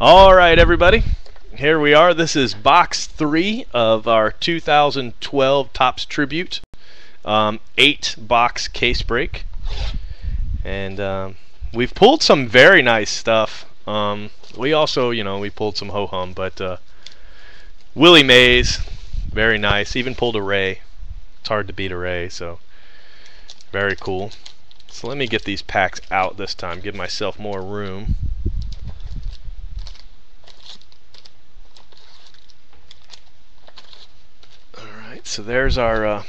All right, everybody. Here we are. This is box 3 of our 2012 Topps Tribute 8-box case break. And we've pulled some very nice stuff. We also, we pulled some ho-hum, but Willie Mays, very nice. Even pulled a Ray. It's hard to beat a Ray, so very cool. So let me get these packs out this time, give myself more room. Alright, so there's our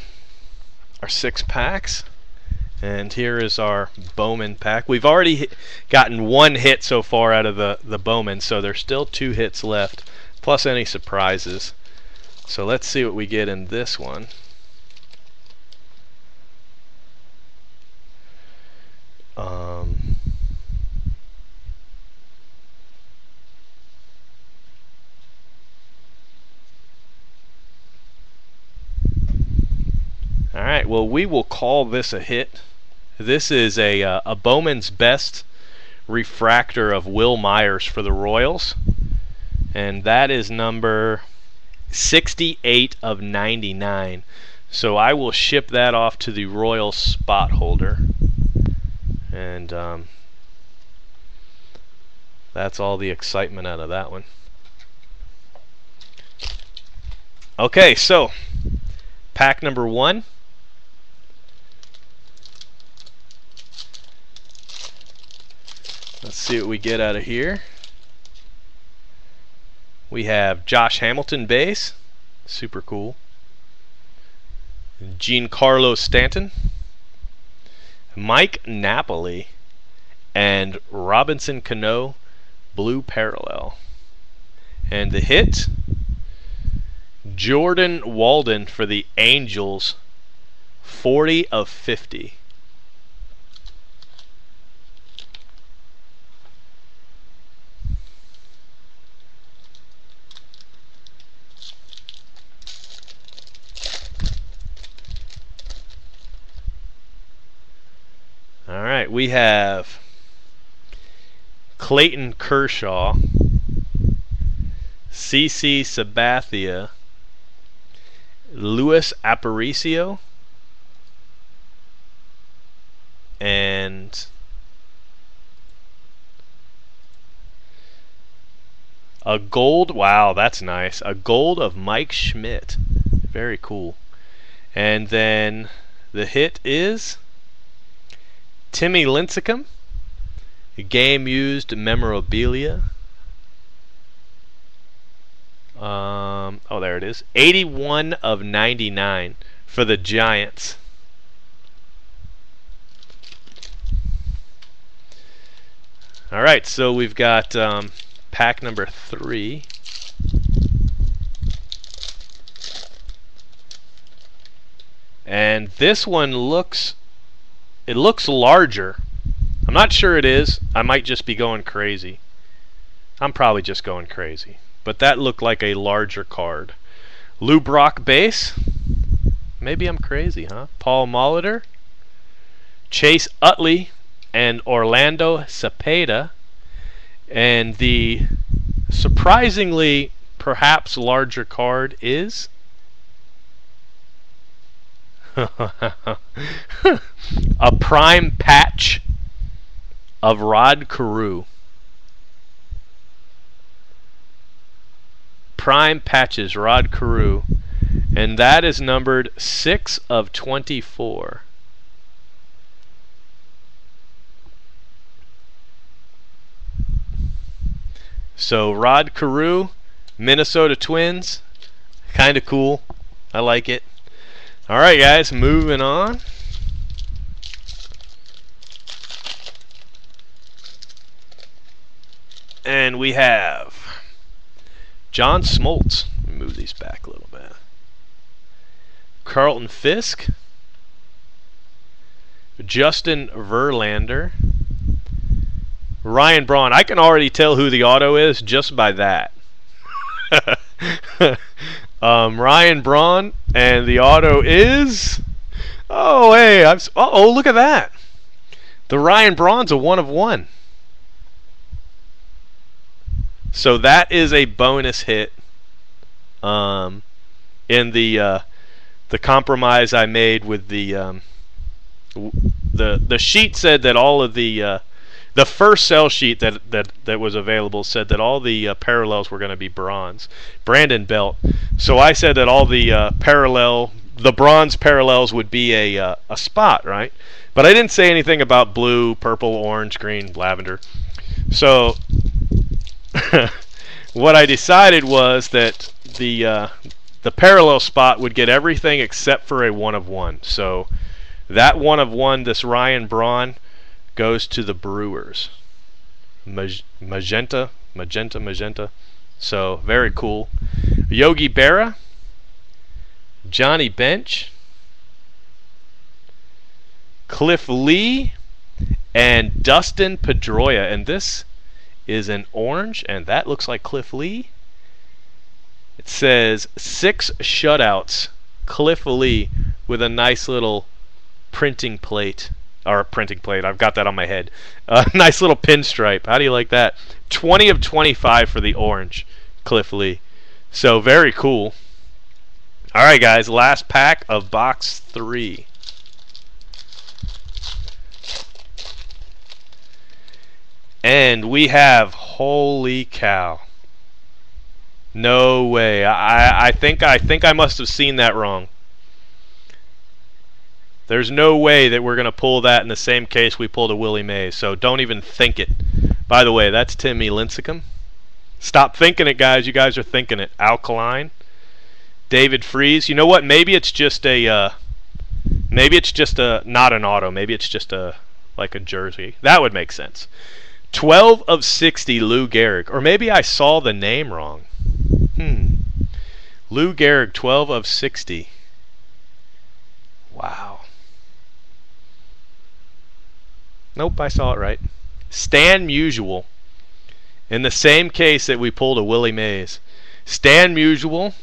6 packs. And here is our Bowman pack. We've already gotten 1 hit so far out of the Bowman, so there's still 2 hits left, plus any surprises. So let's see what we get in this one. Alright, well, we will call this a hit. This is a Bowman's Best refractor of Will Myers for the Royals. And that is number 68 of 99. So I will ship that off to the Royal spot holder. And that's all the excitement out of that one. Okay, so pack number 1. Let's see what we get out of here. We have Josh Hamilton base, super cool. Giancarlo Stanton, Mike Napoli, and Robinson Cano blue parallel. And the hit, Jordan Walden for the Angels, 40 of 50. Alright, we have Clayton Kershaw, CC Sabathia, Luis Aparicio, and a gold, wow, that's nice, a gold of Mike Schmidt, very cool. And then the hit is Timmy Lincecum, game used memorabilia. Oh, there it is. 81 of 99 for the Giants. All right, so we've got pack number 3. And this one looks larger. I'm not sure it is. I might just be going crazy. I'm probably just going crazy. But that looked like a larger card. Lou Brock base. Maybe I'm crazy, huh? Paul Molitor, Chase Utley, and Orlando Cepeda. And the surprisingly perhaps larger card is a prime patch of Rod Carew. Prime patches Rod Carew, and that is numbered 6 of 24. So Rod Carew, Minnesota Twins, kind of cool. I like it. Alright guys, moving on. And we have John Smoltz. Let me move these back a little bit. Carlton Fisk, Justin Verlander, Ryan Braun. I can already tell who the auto is just by that. Ryan Braun, and the auto is, oh hey, oh look at that. The Ryan Braun's a 1 of 1. So that is a bonus hit in the compromise I made with the sheet said that all of the first sell sheet that was available said that all the parallels were going to be bronze. Brandon Belt. So I said that all the bronze parallels would be a spot, right? But I didn't say anything about blue, purple, orange, green, lavender. So what I decided was that the parallel spot would get everything except for a 1 of 1. So that 1 of 1, this Ryan Braun, goes to the Brewers. Magenta. So very cool. Yogi Berra, Johnny Bench, Cliff Lee, and Dustin Pedroia. And this is an orange, and that looks like Cliff Lee. It says 6 shutouts, Cliff Lee, with a nice little printing plate. I've got that on my head. Nice little pinstripe. How do you like that? 20 of 25 for the orange, Cliff Lee. So very cool. All right, guys. Last pack of box 3. And we have, holy cow. No way. I think I must have seen that wrong. There's no way that we're going to pull that in the same case we pulled a Willie Mays, so don't even think it. By the way, that's Timmy Lincecum. Stop thinking it, guys. You guys are thinking it. Alkaline. David Freese. You know what? Maybe it's just a not an auto. Maybe it's just like a jersey. That would make sense. 12 of 60, Lou Gehrig. Or maybe I saw the name wrong. Lou Gehrig, 12 of 60. Wow. Nope, I saw it right. Stan Musial. In the same case that we pulled a Willie Mays. Stan Musial,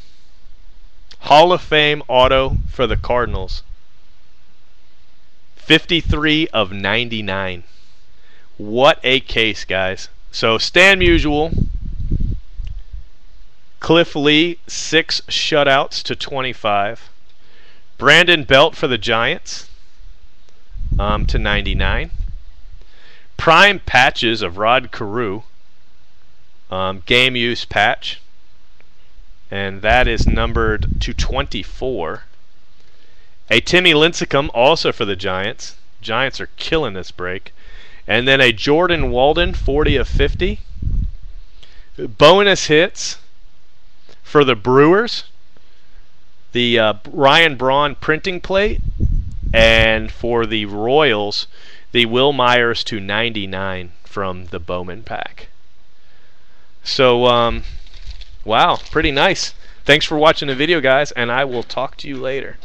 Hall of Fame auto for the Cardinals. 53 of 99. What a case, guys. So Stan Musial, Cliff Lee, 6 shutouts to 25. Brandon Belt for the Giants to 99. Prime patches of Rod Carew, game use patch, and that is numbered to 24. A Timmy Lincecum also for the Giants. Giants are killing this break. And then a Jordan Walden, 40 of 50. Bonus hits for the Brewers. The Ryan Braun printing plate. And for the Royals, the Will Myers to 99 from the Bowman pack. So, wow, pretty nice. Thanks for watching the video, guys, and I will talk to you later.